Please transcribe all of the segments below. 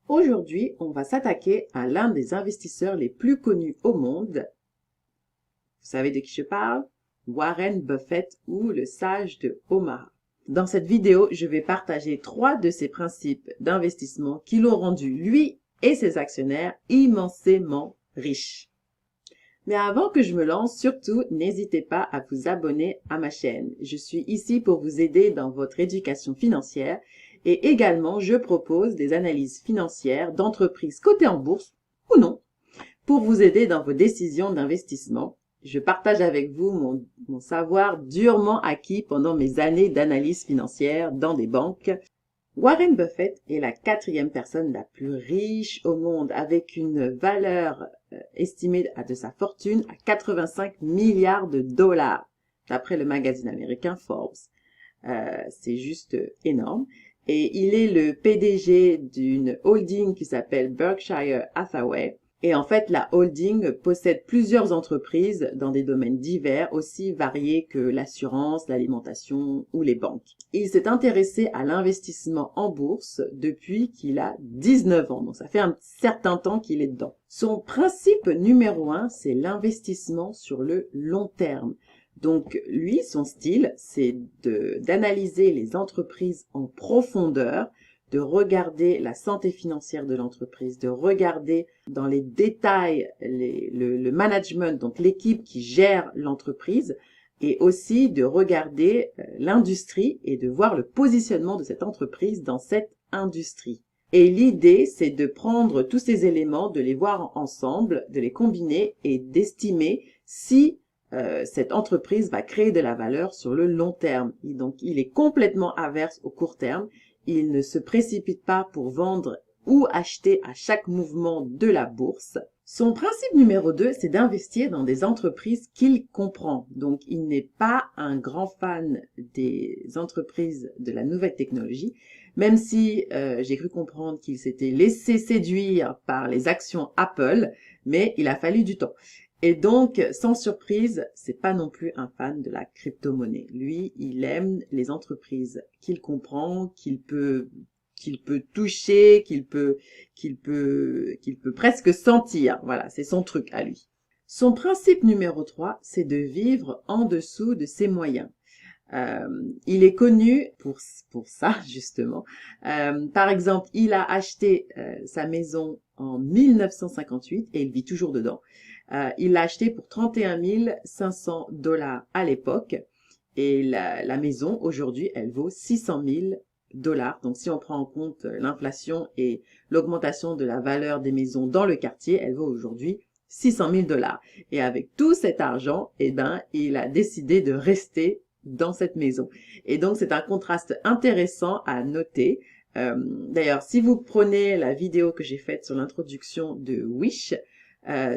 Aujourd'hui, on va s'attaquer à l'un des investisseurs les plus connus au monde. Vous savez de qui je parle? Warren Buffett ou le sage de Omaha. Dans cette vidéo, je vais partager 3 de ses principes d'investissement qui l'ont rendu, lui et ses actionnaires, immensément riches. Mais avant que je me lance, surtout, n'hésitez pas à vous abonner à ma chaîne. Je suis ici pour vous aider dans votre éducation financière et également je propose des analyses financières d'entreprises cotées en bourse ou non pour vous aider dans vos décisions d'investissement. Je partage avec vous mon savoir durement acquis pendant mes années d'analyse financière dans des banques. Warren Buffett est la 4e personne la plus riche au monde avec une valeur estimée de sa fortune à 85 milliards de dollars, d'après le magazine américain Forbes. C'est juste énorme. Et il est le PDG d'une holding qui s'appelle Berkshire Hathaway. Et en fait, la holding possède plusieurs entreprises dans des domaines divers, aussi variés que l'assurance, l'alimentation ou les banques. Il s'est intéressé à l'investissement en bourse depuis qu'il a 19 ans. Donc ça fait un certain temps qu'il est dedans. Son principe numéro 1, c'est l'investissement sur le long terme. Donc lui, son style, c'est d'analyser les entreprises en profondeur, de regarder la santé financière de l'entreprise, de regarder dans les détails le management, donc l'équipe qui gère l'entreprise, et aussi de regarder l'industrie et de voir le positionnement de cette entreprise dans cette industrie. Et l'idée, c'est de prendre tous ces éléments, de les voir ensemble, de les combiner et d'estimer si cette entreprise va créer de la valeur sur le long terme. Et donc, il est complètement averse au court terme. Il ne se précipite pas pour vendre ou acheter à chaque mouvement de la bourse. Son principe numéro 2, c'est d'investir dans des entreprises qu'il comprend. Donc, il n'est pas un grand fan des entreprises de la nouvelle technologie, même si j'ai cru comprendre qu'il s'était laissé séduire par les actions Apple, mais il a fallu du temps. Et donc, sans surprise, c'est pas non plus un fan de la crypto-monnaie. Lui, il aime les entreprises qu'il comprend, qu'il peut toucher, qu'il peut presque sentir. Voilà, c'est son truc à lui. Son principe numéro 3, c'est de vivre en dessous de ses moyens. Il est connu pour ça, justement. Par exemple, il a acheté sa maison en 1958 et il vit toujours dedans. Il l'a acheté pour 31 500 $ à l'époque. Et la maison, aujourd'hui, elle vaut 600 000 $. Donc, si on prend en compte l'inflation et l'augmentation de la valeur des maisons dans le quartier, elle vaut aujourd'hui 600 000 $. Et avec tout cet argent, eh ben, il a décidé de rester dans cette maison. Et donc, c'est un contraste intéressant à noter. D'ailleurs, si vous prenez la vidéo que j'ai faite sur l'introduction de Wish,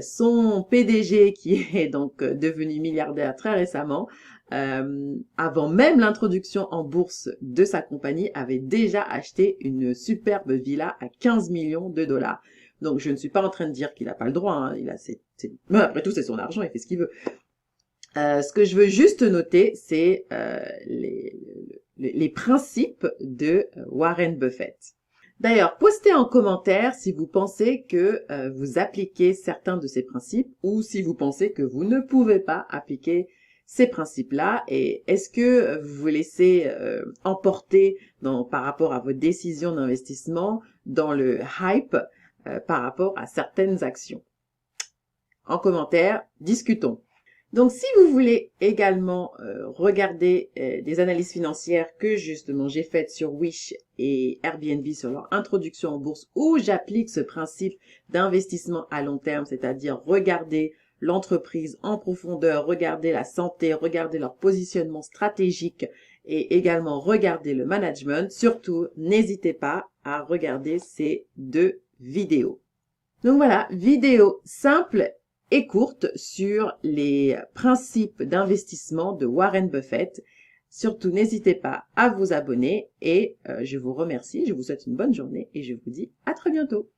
son PDG, qui est donc devenu milliardaire très récemment, avant même l'introduction en bourse de sa compagnie, avait déjà acheté une superbe villa à 15 millions de $. Donc, je ne suis pas en train de dire qu'il n'a pas le droit. Hein. Mais après tout, c'est son argent, il fait ce qu'il veut. Ce que je veux juste noter, c'est les principes de Warren Buffett. D'ailleurs, postez en commentaire si vous pensez que vous appliquez certains de ces principes ou si vous pensez que vous ne pouvez pas appliquer ces principes-là et est-ce que vous vous laissez emporter par rapport à vos décisions d'investissement dans le hype par rapport à certaines actions. En commentaire, discutons. Donc, si vous voulez également regarder des analyses financières que justement j'ai faites sur Wish et Airbnb sur leur introduction en bourse où j'applique ce principe d'investissement à long terme, c'est-à-dire regarder l'entreprise en profondeur, regarder la santé, regarder leur positionnement stratégique et également regarder le management, surtout n'hésitez pas à regarder ces 2 vidéos. Donc voilà, vidéo simple et courte sur les principes d'investissement de Warren Buffett. Surtout, n'hésitez pas à vous abonner et je vous remercie, je vous souhaite une bonne journée et je vous dis à très bientôt.